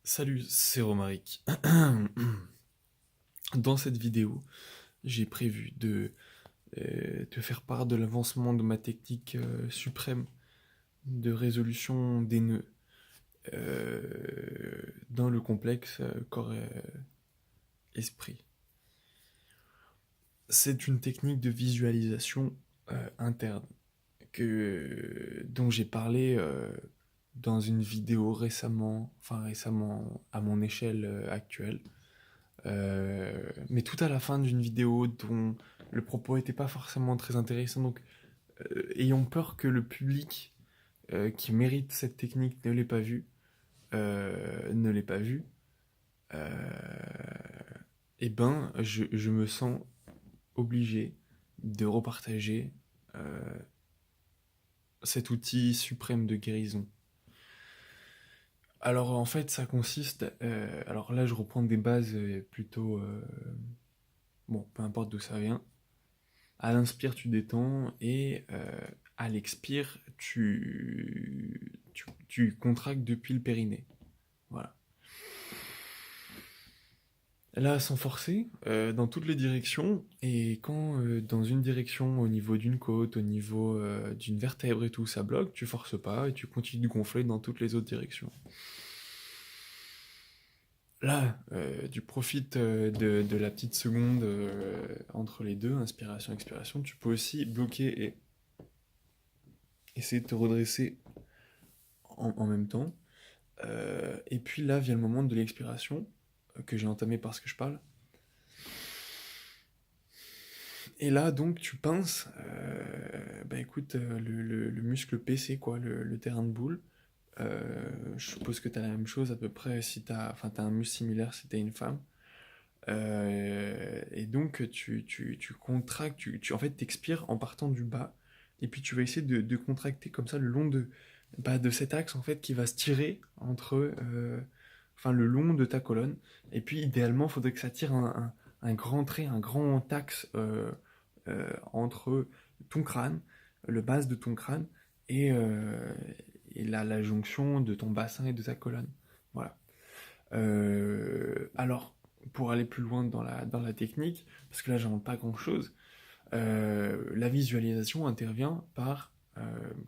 Salut, c'est Romaric. Dans cette vidéo, j'ai prévu de te faire part de l'avancement de ma technique suprême de résolution des nœuds euh, dans le complexe corps-esprit. C'est une technique de visualisation interne dont j'ai parlé dans une vidéo récemment à mon échelle actuelle. Mais tout à la fin d'une vidéo dont le propos n'était pas forcément très intéressant, donc ayant peur que le public qui mérite cette technique ne l'ait pas vue, euh, et ben je me sens obligé de repartager euh, cet outil suprême de guérison. Alors en fait ça consiste, alors là je reprends des bases plutôt, bon peu importe d'où ça vient. À l'inspire, tu détends et à l'expire, tu contractes depuis le périnée. Voilà. Là, sans forcer, dans toutes les directions, et quand dans une direction, au niveau d'une côte, au niveau d'une vertèbre et tout, ça bloque, tu forces pas et tu continues de gonfler dans toutes les autres directions. Là, tu profites de la petite seconde entre les deux, inspiration, expiration. Tu peux aussi bloquer et essayer de te redresser en même temps. Et puis là vient le moment de l'expiration, que j'ai entamé parce que je parle. Et là donc tu pinces, bah écoute, le muscle PC, quoi, le terrain de boule. Je suppose que t'as la même chose à peu près si t'as un muscle similaire si t'es une femme. Et donc tu contractes, en fait t'expires en partant du bas, et puis tu vas essayer de contracter comme ça le long de cet axe en fait qui va se tirer enfin le long de ta colonne. Et puis idéalement, il faudrait que ça tire un grand trait, un grand axe entre ton crâne, le bas de ton crâne, et, euh, et la jonction de ton bassin et de ta colonne. Voilà. Alors, pour aller plus loin dans la technique, parce que là j'invente pas grand chose, la visualisation intervient par,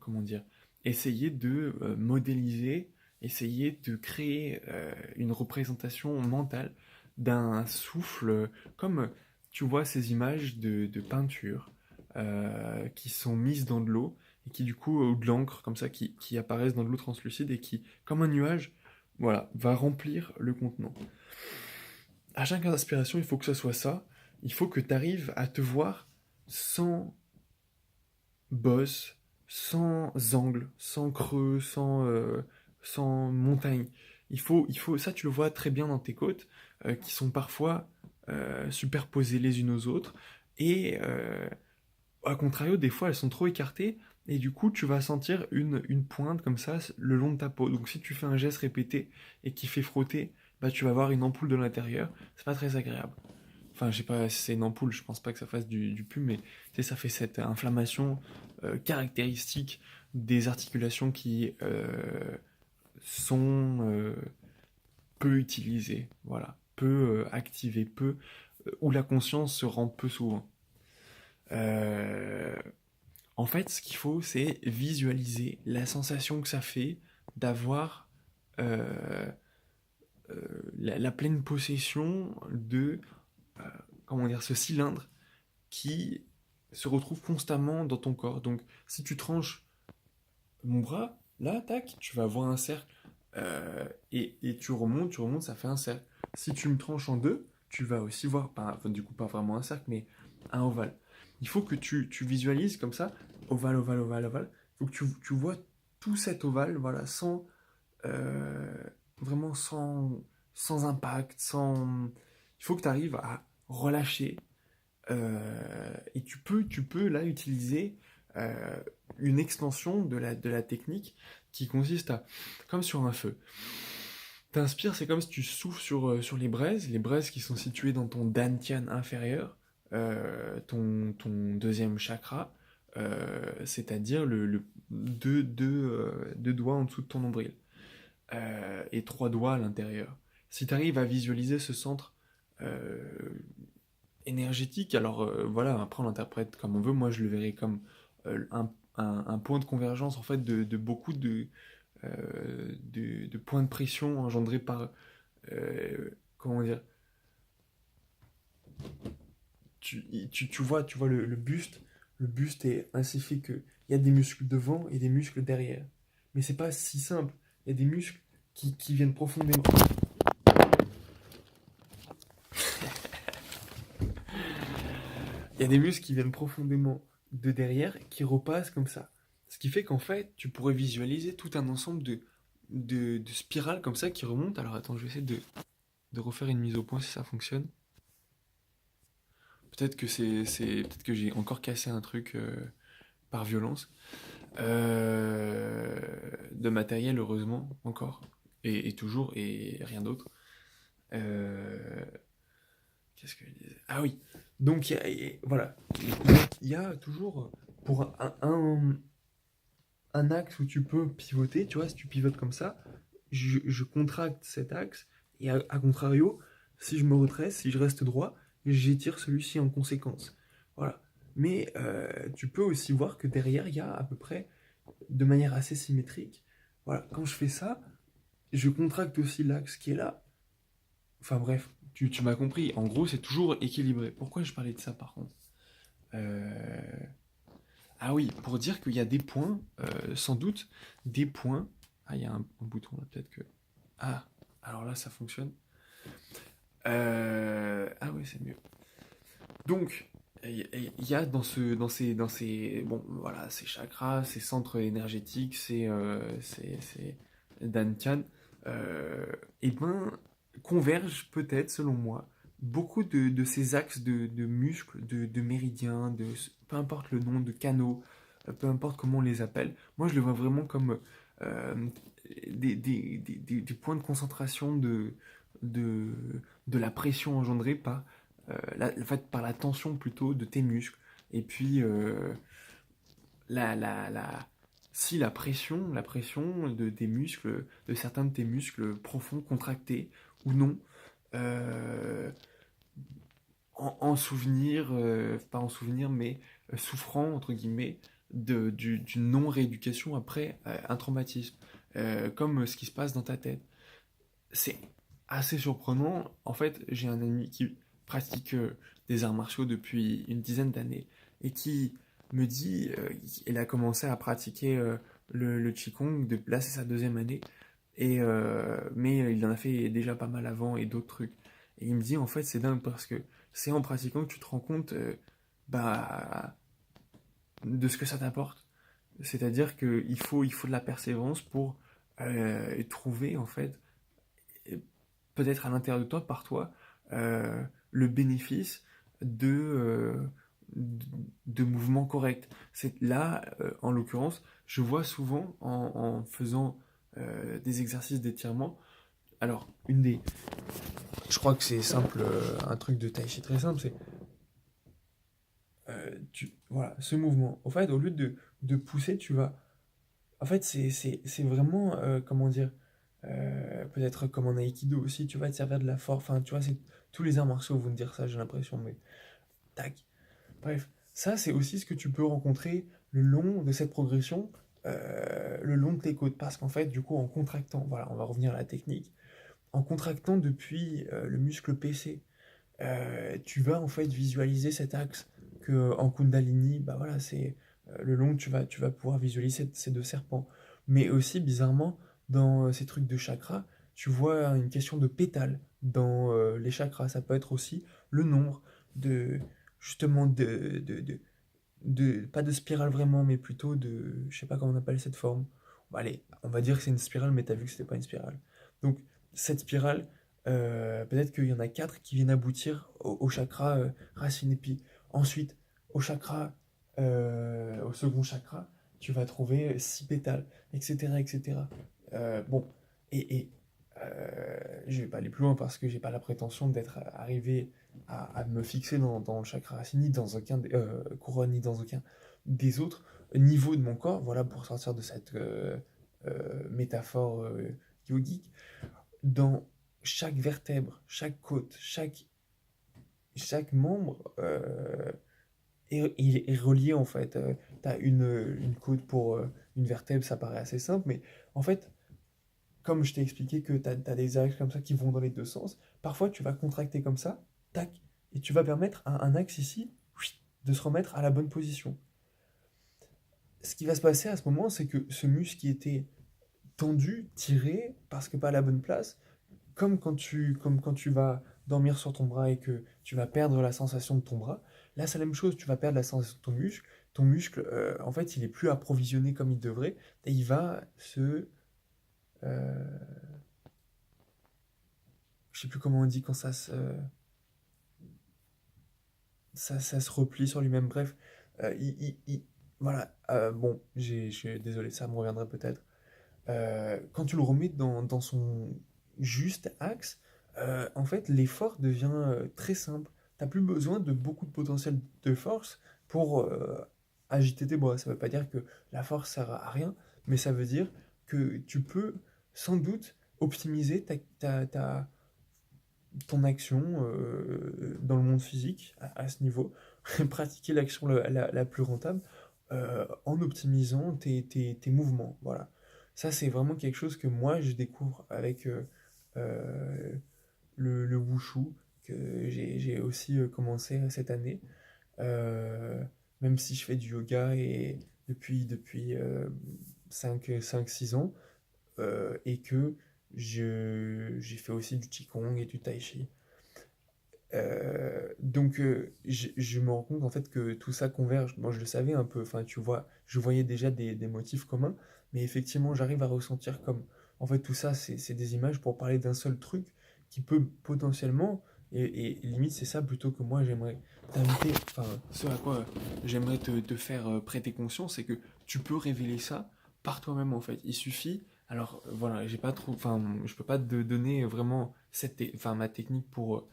comment dire, essayer de modéliser, essayer de créer une représentation mentale d'un souffle, comme tu vois ces images de peinture qui sont mises dans de l'eau, et qui du coup, ou de l'encre comme ça, qui apparaissent dans de l'eau translucide et qui, comme un nuage, voilà, va remplir le contenant. À chaque inspiration, il faut que ce soit ça. Il faut que tu arrives à te voir sans bosse, sans angle, sans creux, sans montagne. Ça tu le vois très bien dans tes côtes, qui sont parfois superposées les unes aux autres, et à contrario, des fois elles sont trop écartées, et du coup tu vas sentir une pointe comme ça le long de ta peau. Donc si tu fais un geste répété et qui fait frotter, bah tu vas avoir une ampoule de l'intérieur, c'est pas très agréable. Enfin, je sais pas si c'est une ampoule, je pense pas que ça fasse du pub, mais tu sais, ça fait cette inflammation caractéristique des articulations qui sont peu utilisées, voilà, peu activées, où la conscience se rend peu souvent. Euh, En fait, ce qu'il faut, c'est visualiser la sensation que ça fait d'avoir euh, la pleine possession de, euh, comment dire, ce cylindre qui se retrouve constamment dans ton corps. Donc, si tu tranches mon bras, là, tac, tu vas voir un cercle. Et tu remontes, ça fait un cercle. Si tu me tranches en deux, tu vas aussi voir, enfin, du coup, pas vraiment un cercle, mais un ovale. Il faut que tu visualises comme ça, ovale, ovale, ovale, ovale. Il faut que tu vois tout cet ovale, voilà, euh, vraiment sans impact, sans... Il faut que tu arrives à relâcher et tu peux là utiliser euh, une extension de la technique qui consiste à, comme sur un feu, t'inspires, c'est comme si tu souffles sur les braises qui sont situées dans ton dantian inférieur, ton deuxième chakra, c'est-à-dire deux doigts en dessous de ton nombril. et 3 doigts à l'intérieur. Si tu arrives à visualiser ce centre euh, énergétique, alors voilà, après on l'interprète comme on veut, moi je le verrais comme un point de convergence en fait de beaucoup de points de pression engendrés par, comment dire, tu vois le buste est ainsi fait que il y a des muscles devant et des muscles derrière. Mais c'est pas si simple. Il y a des muscles qui viennent profondément. Il y a des muscles qui viennent profondément de derrière qui repassent comme ça. Ce qui fait qu'en fait, tu pourrais visualiser tout un ensemble de spirales comme ça qui remontent. Alors attends, je vais essayer de refaire une mise au point si ça fonctionne. Peut-être que peut-être que j'ai encore cassé un truc par violence. De matériel, heureusement, encore. Et toujours, et rien d'autre. Euh, Qu'est-ce que je disais? Ah oui. Donc, voilà. Il y a toujours, pour un axe où tu peux pivoter, tu vois, si tu pivotes comme ça, je contracte cet axe, et à contrario, si je me redresse, si je reste droit, j'étire celui-ci en conséquence. Voilà. Mais tu peux aussi voir que derrière, il y a à peu près, de manière assez symétrique, voilà, quand je fais ça, je contracte aussi l'axe qui est là. Enfin bref, tu m'as compris. En gros, c'est toujours équilibré. Pourquoi je parlais de ça par contre? Euh, Ah oui, pour dire qu'il y a des points, sans doute, des points. Ah, il y a un bouton là, peut-être que. Ah, alors là, ça fonctionne. Ah oui, c'est mieux. Donc, il y a bon, voilà, ces chakras, ces centres énergétiques, ces dantian, euh, et ben, convergent peut-être, selon moi, beaucoup de ces axes de muscles, de méridiens, peu importe le nom, de canaux, peu importe comment on les appelle. Moi, je le vois vraiment comme euh, des points de concentration de, de la pression engendrée par en fait, par la tension plutôt de tes muscles. Et puis, la, la, la, si la pression de tes muscles, de certains de tes muscles profonds, contractés ou non, euh, en souvenir, pas en souvenir, mais souffrant, entre guillemets, d'une non-rééducation après un traumatisme, comme ce qui se passe dans ta tête. C'est assez surprenant. En fait, j'ai un ami qui pratique des arts martiaux depuis une dizaine d'années et qui me dit, il a commencé à pratiquer le Qigong, là c'est sa deuxième année, mais il en a fait déjà pas mal avant et d'autres trucs. Et il me dit, en fait, c'est dingue parce que c'est en pratiquant que tu te rends compte bah, de ce que ça t'apporte. C'est-à-dire qu'il faut de la persévérance pour trouver, en fait, peut-être à l'intérieur de toi, par toi, le bénéfice de mouvements corrects. C'est là, en l'occurrence, je vois souvent en faisant des exercices d'étirement. Alors, je crois que c'est simple, un truc de tai chi très simple, c'est voilà, ce mouvement. Au fait, au lieu de pousser, tu vas. En fait, c'est vraiment, comment dire, peut-être comme en aïkido aussi, tu vas te servir de la force. Enfin, tu vois, tous les arts martiaux vont te dire ça, j'ai l'impression, mais tac. Bref, ça, c'est aussi ce que tu peux rencontrer le long de cette progression, le long de tes côtes. Parce qu'en fait, du coup, en contractant, voilà, on va revenir à la technique, en contractant depuis le muscle PC, tu vas en fait visualiser cet axe que en Kundalini, bah voilà, c'est le long, tu vas pouvoir visualiser ces deux serpents. Mais aussi, bizarrement, dans ces trucs de chakras, tu vois une question de pétales dans les chakras. Ça peut être aussi le nombre de, justement, pas de spirale vraiment, mais plutôt je sais pas comment on appelle cette forme. Bon, allez, on va dire que c'est une spirale, mais t'as vu que c'était pas une spirale. Donc, cette spirale, peut-être qu'il y en a quatre qui viennent aboutir au chakra racine. Et puis ensuite, au second chakra, tu vas trouver six pétales, etc., etc. Bon, et je vais pas aller plus loin parce que j'ai pas la prétention d'être arrivé à me fixer dans le chakra racine, ni dans aucun couronne, ni dans aucun des autres niveaux de mon corps. Voilà pour sortir de cette métaphore yogique, dans chaque vertèbre, chaque côte, chaque membre est relié en fait. Tu as une côte pour une vertèbre, ça paraît assez simple, mais en fait, comme je t'ai expliqué que tu as des axes comme ça qui vont dans les deux sens, parfois tu vas contracter comme ça, tac, et tu vas permettre à un axe ici de se remettre à la bonne position. Ce qui va se passer à ce moment, c'est que ce muscle qui était tendu, tiré, parce que pas à la bonne place, comme quand tu vas dormir sur ton bras et que tu vas perdre la sensation de ton bras, là c'est la même chose, tu vas perdre la sensation de ton muscle en fait il est plus approvisionné comme il devrait, et il va euh, je sais plus comment on dit quand ça se replie sur lui-même, bref, voilà, bon, désolé, ça me reviendra peut-être. Quand tu le remets dans son juste axe, en fait, l'effort devient très simple. T'as plus besoin de beaucoup de potentiel de force pour agiter tes bras. Ça veut pas dire que la force sert à rien, mais ça veut dire que tu peux sans doute optimiser ton action dans le monde physique à ce niveau, pratiquer l'action la plus rentable en optimisant tes mouvements. Voilà. Ça, c'est vraiment quelque chose que moi, je découvre avec euh, le wushu, que j'ai aussi commencé cette année. Euh, Même si je fais du yoga et depuis 5-6 ans, et que j'ai fait aussi du qigong et du tai chi. Donc je me rends compte en fait que tout ça converge. Moi je le savais un peu, enfin tu vois, je voyais déjà des motifs communs, mais effectivement j'arrive à ressentir comme en fait tout ça c'est des images pour parler d'un seul truc qui peut potentiellement, et limite c'est ça plutôt que moi j'aimerais t'inviter, enfin ce à quoi j'aimerais te faire prêter conscience, c'est que tu peux révéler ça par toi-même en fait. Il suffit, alors voilà, j'ai pas trop, enfin je peux pas te donner vraiment enfin ma technique pour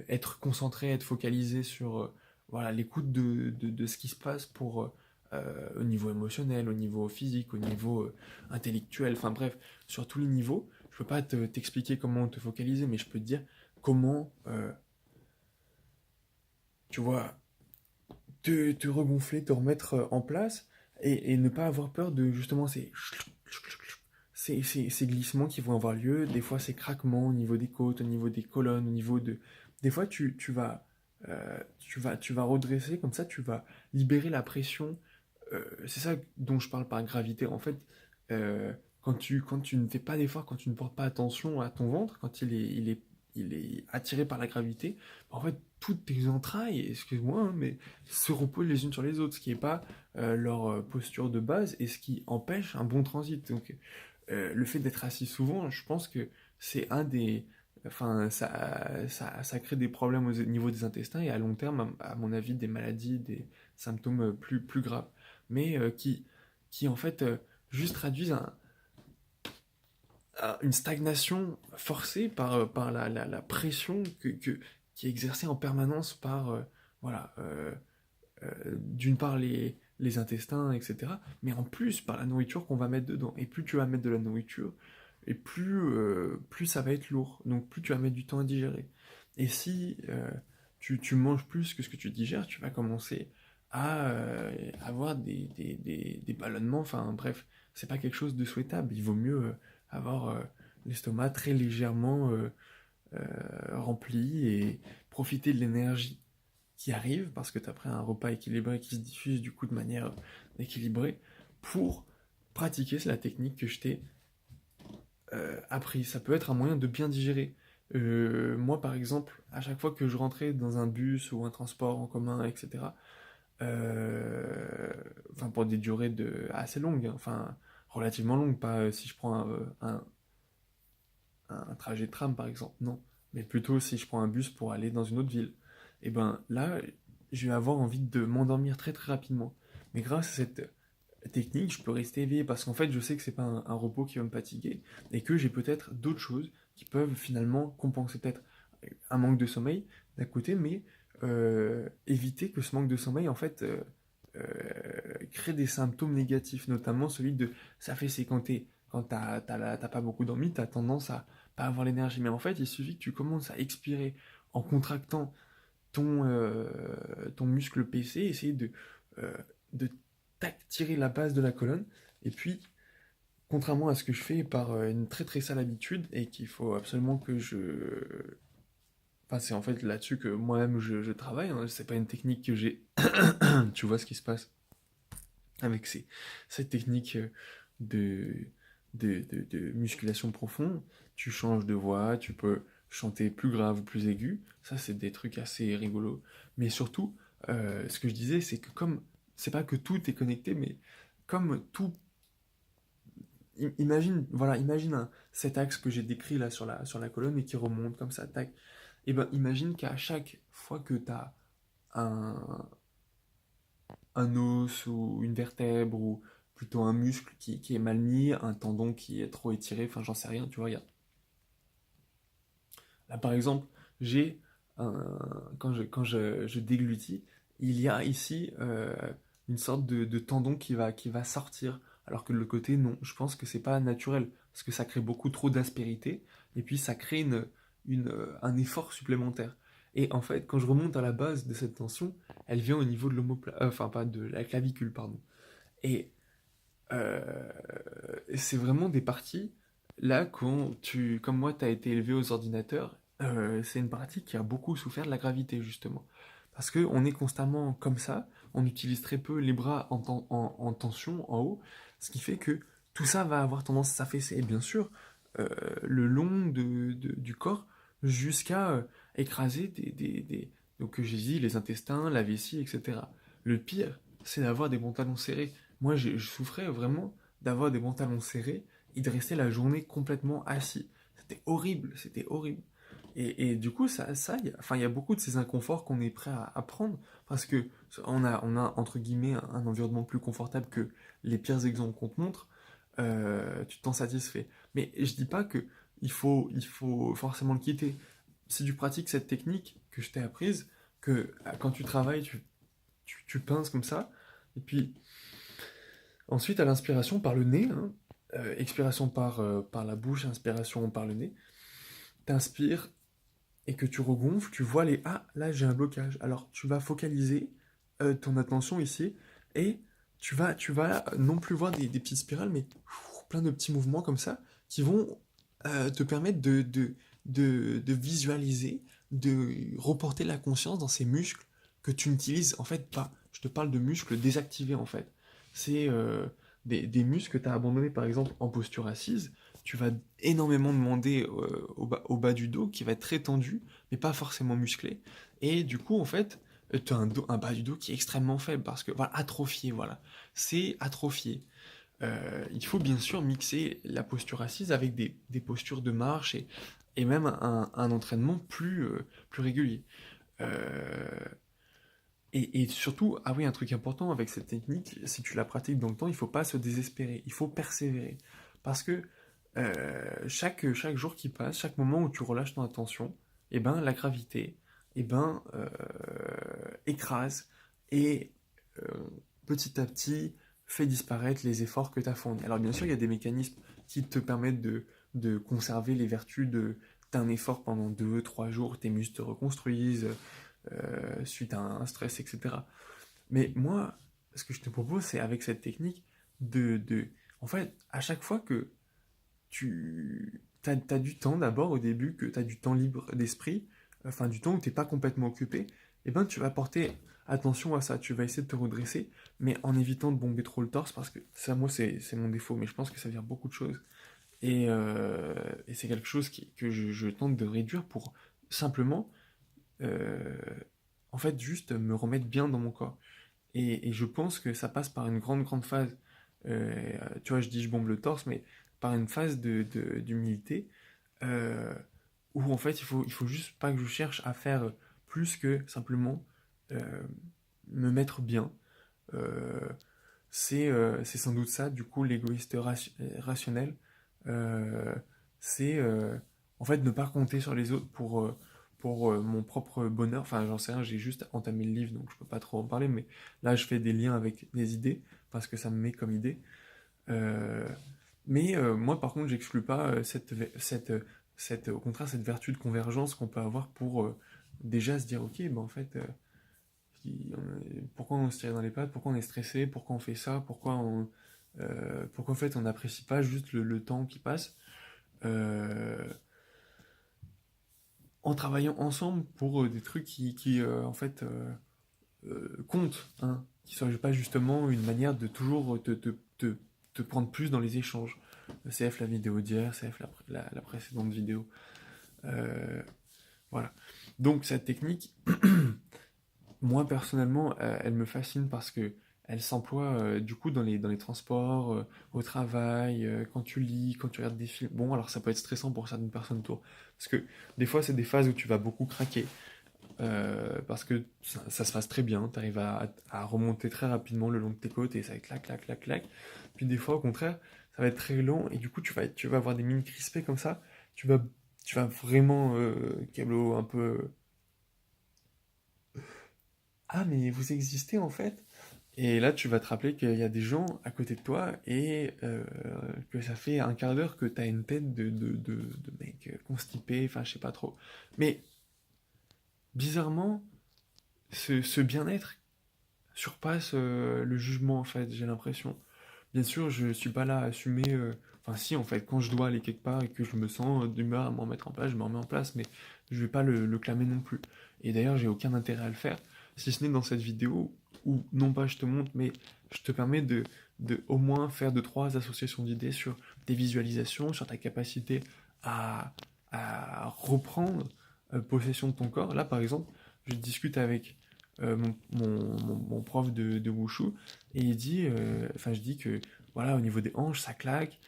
être concentré, être focalisé sur voilà, l'écoute de ce qui se passe au niveau émotionnel, au niveau physique, au niveau intellectuel, enfin bref, sur tous les niveaux. Je peux pas t'expliquer comment te focaliser, mais je peux te dire comment, tu vois, te regonfler, te remettre en place et ne pas avoir peur de justement ces glissements qui vont avoir lieu, des fois ces craquements au niveau des côtes, au niveau des colonnes, au niveau de... Des fois tu vas redresser, comme ça tu vas libérer la pression. C'est ça dont je parle par gravité. En fait, quand tu ne fais pas d'effort, quand tu ne portes pas attention à ton ventre, quand il est attiré par la gravité, en fait, toutes tes entrailles, excuse-moi, hein, mais se reposent les unes sur les autres, ce qui n'est pas leur posture de base et ce qui empêche un bon transit. Donc, le fait d'être assis souvent, je pense que c'est un des... Enfin, ça crée des problèmes au niveau des intestins et à long terme, à mon avis, des maladies, des symptômes plus graves. Mais qui en fait, juste traduisent une stagnation forcée par la pression qui est exercée en permanence par, voilà, d'une part les intestins, etc., mais en plus par la nourriture qu'on va mettre dedans. Et plus tu vas mettre de la nourriture, et plus ça va être lourd. Donc plus tu vas mettre du temps à digérer. Et si tu manges plus que ce que tu digères, tu vas commencer à avoir des ballonnements. Enfin bref, c'est pas quelque chose de souhaitable. Il vaut mieux avoir l'estomac très légèrement rempli et profiter de l'énergie qui arrive parce que tu as pris un repas équilibré qui se diffuse du coup de manière équilibrée pour pratiquer. C'est la technique que je t'ai appris. Ça peut être un moyen de bien digérer. Moi, par exemple, à chaque fois que je rentrais dans un bus ou un transport en commun, etc., enfin pour des durées assez longues, hein, enfin relativement longues, pas si je prends un trajet de tram par exemple, non, mais plutôt si je prends un bus pour aller dans une autre ville, et ben là, je vais avoir envie de m'endormir très très rapidement. Mais grâce à cette technique, je peux rester éveillé parce qu'en fait, je sais que c'est pas un repos qui va me fatiguer et que j'ai peut-être d'autres choses qui peuvent finalement compenser peut-être un manque de sommeil d'un côté, mais éviter que ce manque de sommeil en fait crée des symptômes négatifs, notamment celui de s'affaisser quand t'as pas beaucoup dormi, t'as tendance à pas avoir l'énergie. Mais en fait, il suffit que tu commences à expirer en contractant ton muscle PC, essayer euh, de tirer la base de la colonne, et puis, contrairement à ce que je fais par une très très sale habitude, et qu'il faut absolument que je... Enfin, c'est en fait là-dessus que moi-même je travaille, hein. C'est pas une technique que j'ai... Tu vois ce qui se passe avec cette technique de, de musculation profonde. Tu changes de voix, tu peux chanter plus grave ou plus aigu. Ça, c'est des trucs assez rigolos. Mais surtout, ce que je disais, c'est que comme c'est pas que tout est connecté, mais comme tout. Imagine, voilà, imagine cet axe que j'ai décrit là sur la colonne et qui remonte comme ça, tac. Et ben, imagine qu'à chaque fois que tu as un, un os ou une vertèbre ou plutôt un muscle qui est mal mis, un tendon qui est trop étiré, enfin j'en sais rien, tu vois, regarde. Là par exemple, j'ai quand je déglutis, il y a ici une sorte de tendon qui va sortir, alors que de l'autre côté, non, je pense que c'est pas naturel, parce que ça crée beaucoup trop d'aspérité, et puis ça crée un effort supplémentaire. Et en fait, quand je remonte à la base de cette tension, elle vient au niveau de enfin pas de la clavicule, pardon. Et euh, c'est vraiment des parties, là, comme moi, tu as été élevé aux ordinateurs, c'est une partie qui a beaucoup souffert de la gravité, justement. Parce qu'on est constamment comme ça, on utilise très peu les bras en tension, en haut, ce qui fait que tout ça va avoir tendance à s'affaisser. Et bien sûr, euh, le long du corps, jusqu'à écraser donc j'ai dit, les intestins, la vessie, etc. Le pire, c'est d'avoir des pantalons serrés. Moi, je souffrais vraiment d'avoir des pantalons serrés et de rester la journée complètement assis. C'était horrible, c'était horrible. Et du coup, enfin, il y a beaucoup de ces inconforts qu'on est prêt à prendre parce que on a entre guillemets un environnement plus confortable que les pires exemples qu'on te montre. Tu t'en satisfais. Mais je dis pas que il faut forcément le quitter. Si tu pratiques cette technique que je t'ai apprise, que quand tu travailles, tu pinces comme ça, et puis ensuite, à l'inspiration par le nez, hein, expiration par la bouche, inspiration par le nez, t'inspires et que tu regonfles, tu vois les «Ah, là j'ai un blocage». Alors tu vas focaliser ton attention ici et tu vas non plus voir des petites spirales, mais plein de petits mouvements comme ça qui vont te permettre de visualiser, de reporter la conscience dans ces muscles que tu n'utilises en fait pas. Je te parle de muscles désactivés en fait. C'est des muscles que tu as abandonnés par exemple en posture assise. Tu vas énormément demander au bas du dos qui va être très tendu, mais pas forcément musclé. Et du coup, en fait, tu as un bas du dos qui est extrêmement faible parce que, voilà, atrophié, voilà. C'est atrophié. Il faut bien sûr mixer la posture assise avec des postures de marche et même un entraînement plus régulier. Euh, et surtout, ah oui, un truc important avec cette technique, si tu la pratiques dans le temps, il faut pas se désespérer, il faut persévérer. Parce que chaque jour qui passe, chaque moment où tu relâches ton attention, eh ben, la gravité écrase et euh, petit à petit fait disparaître les efforts que tu as fournis. Alors bien sûr, il y a des mécanismes qui te permettent de conserver les vertus d'un effort pendant 2, 3 jours, tes muscles te reconstruisent, suite à un stress, etc. Mais moi, ce que je te propose, c'est avec cette technique en fait, à chaque fois que tu as du temps d'abord au début, que tu as du temps libre d'esprit, enfin du temps où tu n'es pas complètement occupé, eh ben tu vas porter attention à ça, tu vas essayer de te redresser, mais en évitant de bomber trop le torse, parce que ça, moi, c'est mon défaut, mais je pense que ça vient beaucoup de choses. Et c'est quelque chose que je tente de réduire pour simplement euh, en fait, juste me remettre bien dans mon corps. Et je pense que ça passe par une grande phase. Tu vois, je dis je bombe le torse, mais par une phase d'humilité euh, où en fait, il faut juste pas que je cherche à faire plus que simplement euh, me mettre bien. Euh, c'est sans doute ça, du coup, l'égoïste rationnel. Euh, c'est en fait ne pas compter sur les autres pour mon propre bonheur. Enfin, j'en sais rien, j'ai juste entamé le livre, donc je peux pas trop en parler, mais là, je fais des liens avec des idées, parce que ça me met comme idée. Euh, Mais moi, par contre, j'exclus pas au contraire, cette vertu de convergence qu'on peut avoir pour déjà se dire, ok, ben en fait, pourquoi on se tire dans les pattes, pourquoi on est stressé, pourquoi on fait ça, pourquoi en fait on n'apprécie pas juste le temps qui passe euh, en travaillant ensemble pour des trucs qui en fait comptent, hein, qui ne soient pas justement une manière de toujours te prendre plus dans les échanges. CF la vidéo d'hier, CF la précédente vidéo. Euh, voilà. Donc cette technique, moi personnellement, elle me fascine parce que elle s'emploie du coup dans les transports, au travail, quand tu lis, quand tu regardes des films. Bon, alors ça peut être stressant pour certaines personnes autour. Parce que des fois, c'est des phases où tu vas beaucoup craquer. Parce que ça se passe très bien, tu arrives à remonter très rapidement le long de tes côtes et ça va clac, clac, clac, clac. Puis des fois, au contraire, ça va être très lent et du coup, tu vas avoir des mines crispées comme ça. Tu vas, tu vas vraiment, câbleau, un peu. Ah, mais vous existez en fait? Et là, tu vas te rappeler qu'il y a des gens à côté de toi et que ça fait un quart d'heure que tu as une tête de mec constipé, enfin, je sais pas trop. Mais bizarrement, ce bien-être surpasse le jugement en fait, j'ai l'impression. Bien sûr, je suis pas là à assumer. Enfin, si, en fait, quand je dois aller quelque part et que je me sens d'humeur à m'en mettre en place, je me remets en place, mais je vais pas le clamer non plus. Et d'ailleurs, j'ai aucun intérêt à le faire, si ce n'est dans cette vidéo où, non pas je te montre, mais je te permets de au moins faire deux, trois associations d'idées sur tes visualisations, sur ta capacité à, à reprendre possession de ton corps. Là, par exemple, je discute avec mon prof de Wushu et il dit, enfin, je dis que voilà, au niveau des hanches, ça claque.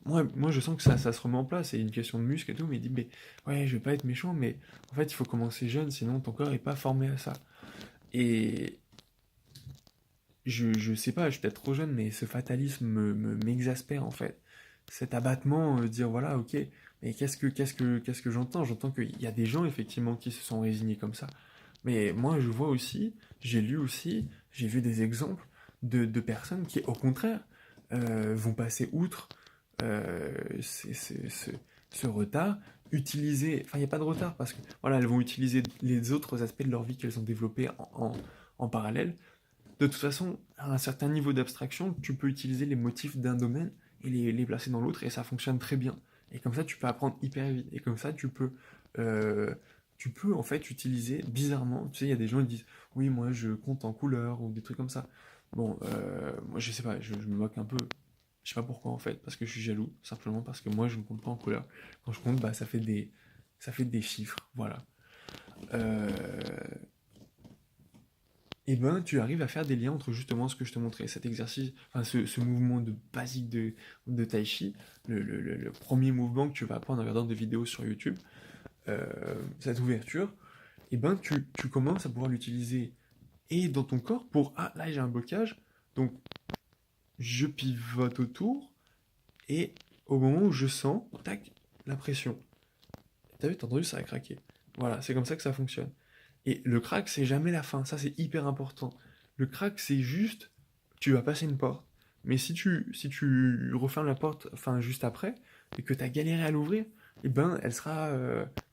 Moi, je sens que ça se remet en place, c'est une question de muscle et tout, mais il dit, mais ouais, je vais pas être méchant, mais en fait, il faut commencer jeune, sinon ton corps est pas formé à ça. Et je sais pas, je suis peut-être trop jeune, mais ce fatalisme m'exaspère en fait. Cet abattement, dire voilà, ok, mais qu'est-ce que j'entends? J'entends qu'il y a des gens effectivement qui se sont résignés comme ça. Mais moi, je vois aussi, j'ai lu aussi, j'ai vu des exemples de personnes qui, au contraire, vont passer outre euh, ces- ces- ce, ce retard, utiliser, enfin, il n'y a pas de retard parce que, voilà, elles vont utiliser les autres aspects de leur vie qu'elles ont développés en parallèle. De toute façon, à un certain niveau d'abstraction, tu peux utiliser les motifs d'un domaine et les placer dans l'autre et ça fonctionne très bien. Et comme ça, tu peux apprendre hyper vite. Et comme ça, euh, tu peux en fait utiliser bizarrement. Tu sais, il y a des gens qui disent, oui, moi je compte en couleurs ou des trucs comme ça. Bon, moi je sais pas, je me moque un peu. Je sais pas pourquoi en fait, parce que je suis jaloux, simplement parce que moi je ne compte pas en couleurs. Quand je compte, bah ça fait des chiffres, voilà. Euh, et ben tu arrives à faire des liens entre justement ce que je te montrais, cet exercice, enfin ce mouvement de basique de Tai Chi, le premier mouvement que tu vas apprendre en regardant des vidéos sur YouTube, cette ouverture, et ben tu commences à pouvoir l'utiliser et dans ton corps pour ah là j'ai un blocage, donc je pivote autour et au moment où je sens, tac, la pression. T'as entendu, ça a craqué. Voilà, c'est comme ça que ça fonctionne. Et le crack, c'est jamais la fin, ça c'est hyper important. Le crack, c'est juste, tu vas passer une porte. Mais si tu refermes la porte, enfin juste après, et que tu as galéré à l'ouvrir, eh ben elle sera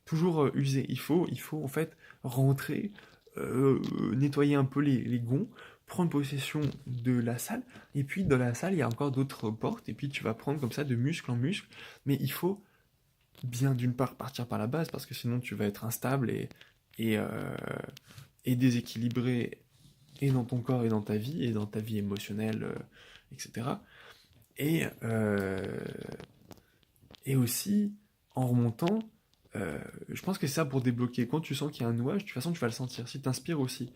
toujours usée. Il faut en fait rentrer, nettoyer un peu les gonds, prendre possession de la salle, et puis dans la salle, il y a encore d'autres portes, et puis tu vas prendre comme ça de muscle en muscle, mais il faut bien d'une part partir par la base parce que sinon tu vas être instable et, euh, et déséquilibré et dans ton corps et dans ta vie et dans ta vie émotionnelle, etc. Et, euh, et aussi en remontant, je pense que c'est ça pour débloquer. Quand tu sens qu'il y a un nouage, de toute façon tu vas le sentir. Si tu inspires aussi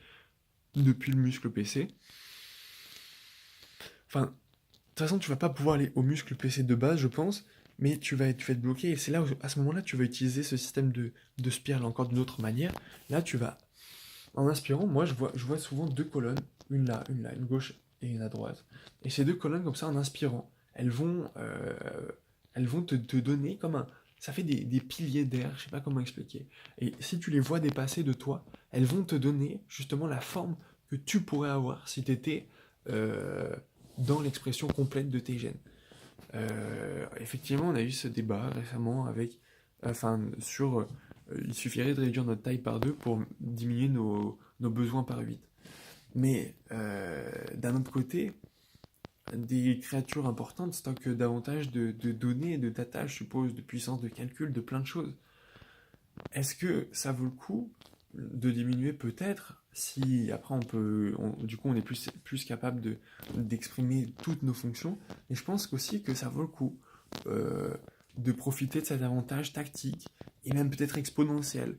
depuis le muscle PC, enfin, de toute façon tu vas pas pouvoir aller au muscle PC de base, je pense, mais tu vas être bloqué et c'est là où, à ce moment-là, tu vas utiliser ce système de spirale encore d'une autre manière. Là, tu vas en inspirant, moi je vois souvent deux colonnes, une là, une gauche et une à droite. Et ces deux colonnes, comme ça, en inspirant, elles vont te donner comme un. Ça fait des piliers d'air, je sais pas comment expliquer. Et si tu les vois dépasser de toi, elles vont te donner justement la forme que tu pourrais avoir si tu étais dans l'expression complète de tes gènes. Effectivement, on a eu ce débat récemment sur il suffirait de réduire notre taille par 2 pour diminuer nos besoins par 8. Mais d'un autre côté, des créatures importantes stockent davantage de données, de data, je suppose, de puissance de calcul, de plein de choses. Est-ce que ça vaut le coup de diminuer peut-être si après du coup on est plus capable d'exprimer toutes nos fonctions, et je pense aussi que ça vaut le coup euh, de profiter de cet avantage tactique et même peut-être exponentiel,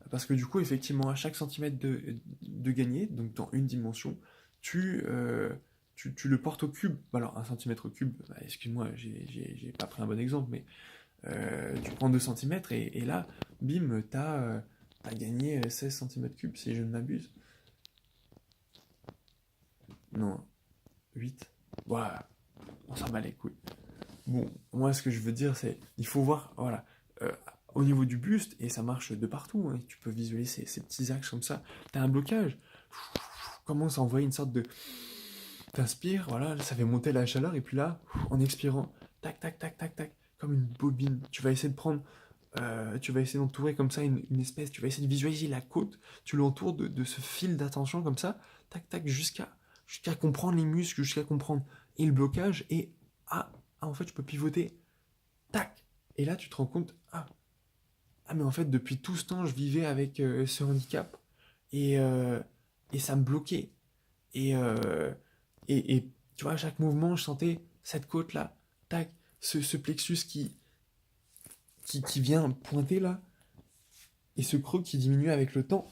parce que du coup effectivement à chaque centimètre de gagné, donc dans une dimension, tu le portes au cube. Alors un centimètre au cube, bah, excuse-moi, j'ai pas pris un bon exemple, mais tu prends 2 centimètres et là, bim, t'as gagné 16 centimètres cubes, si je ne m'abuse. Non, 8. Voilà, on s'en bat les couilles. Bon, moi, ce que je veux dire, c'est il faut voir, voilà, euh, au niveau du buste, et ça marche de partout, hein, tu peux visualiser ces petits axes comme ça. T'as un blocage, commence à envoyer une sorte de. T'inspires, voilà, ça fait monter la chaleur, et puis là, en expirant, tac, tac, tac, tac, tac, comme une bobine, tu vas essayer d'entourer comme ça une espèce, tu vas essayer de visualiser la côte, tu l'entoures de ce fil d'attention comme ça, tac tac, jusqu'à comprendre les muscles, jusqu'à comprendre et le blocage, et en fait je peux pivoter, tac, et là tu te rends compte, mais en fait depuis tout ce temps je vivais avec ce handicap, et, euh, et ça me bloquait, et, euh, et tu vois, à chaque mouvement je sentais cette côte là, tac, ce plexus qui vient pointer là, et ce creux qui diminue avec le temps.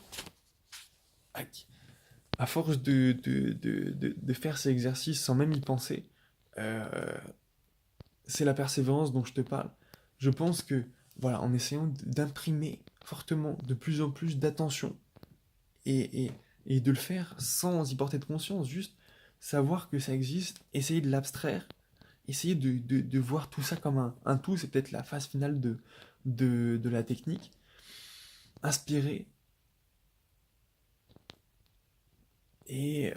À force de faire ces exercices sans même y penser, euh, c'est la persévérance dont je te parle. Je pense que, voilà, en essayant d'imprimer fortement de plus en plus d'attention et, et, et de le faire sans y porter de conscience, juste savoir que ça existe, essayer de l'abstraire, essayer de voir tout ça comme un tout, c'est peut-être la phase finale de la technique. Inspirer. Et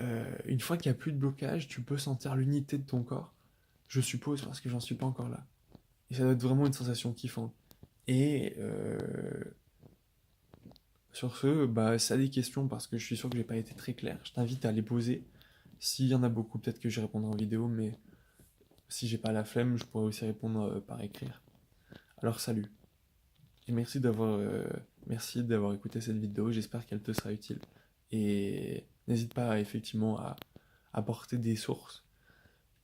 une fois qu'il n'y a plus de blocage, tu peux sentir l'unité de ton corps, je suppose, parce que j'en suis pas encore là. Et ça doit être vraiment une sensation kiffante. Et sur ce, bah, si t'as des questions, parce que je suis sûr que j'ai pas été très clair, je t'invite à les poser. S'il y en a beaucoup, peut-être que je répondrai en vidéo, mais si j'ai pas la flemme, je pourrais aussi répondre par écrire. Alors salut, et merci d'avoir écouté cette vidéo, j'espère qu'elle te sera utile. Et n'hésite pas effectivement à apporter des sources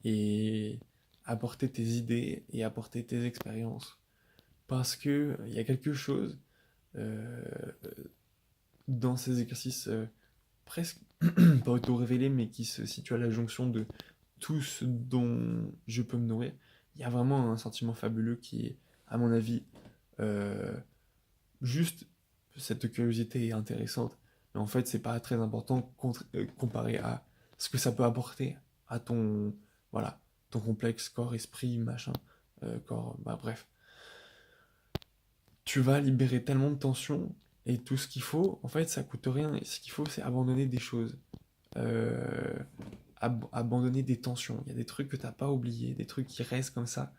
et apporter tes idées et apporter tes expériences. Parce que il y a quelque chose euh, dans ces exercices presque pas auto-révélés, mais qui se situent à la jonction de tout ce dont je peux me nourrir. Il y a vraiment un sentiment fabuleux qui est, à mon avis, euh, juste cette curiosité est intéressante, mais en fait, c'est pas très important comparé à ce que ça peut apporter à voilà, ton complexe corps, esprit, machin, corps, bah bref. Tu vas libérer tellement de tension et tout ce qu'il faut, en fait, ça coûte rien. Et ce qu'il faut, c'est abandonner des choses, euh, abandonner des tensions. Il y a des trucs que t'as pas oubliés, des trucs qui restent comme ça,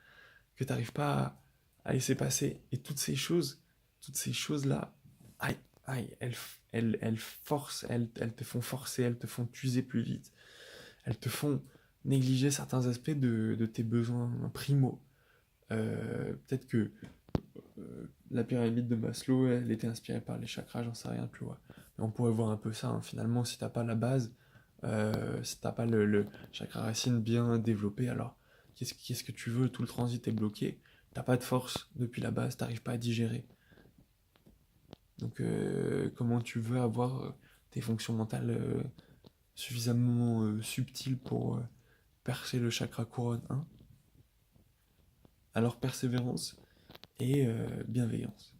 que t'arrives pas à laisser passer. Et toutes ces choses-là, aïe, aïe, elles forcent, elles te font forcer, elles te font t'user plus vite, elles te font négliger certains aspects de tes besoins primaux. Peut-être que la pyramide de Maslow, elle était inspirée par les chakras, j'en sais rien, tu vois. Mais on pourrait voir un peu ça, hein. Finalement, si t'as pas la base, si t'as pas le chakra racine bien développé, alors qu'est-ce que tu veux? Tout le transit est bloqué, t'as pas de force depuis la base, t'arrives pas à digérer. Donc, comment tu veux avoir tes fonctions mentales suffisamment subtiles pour percer le chakra couronne 1? Alors, persévérance et bienveillance.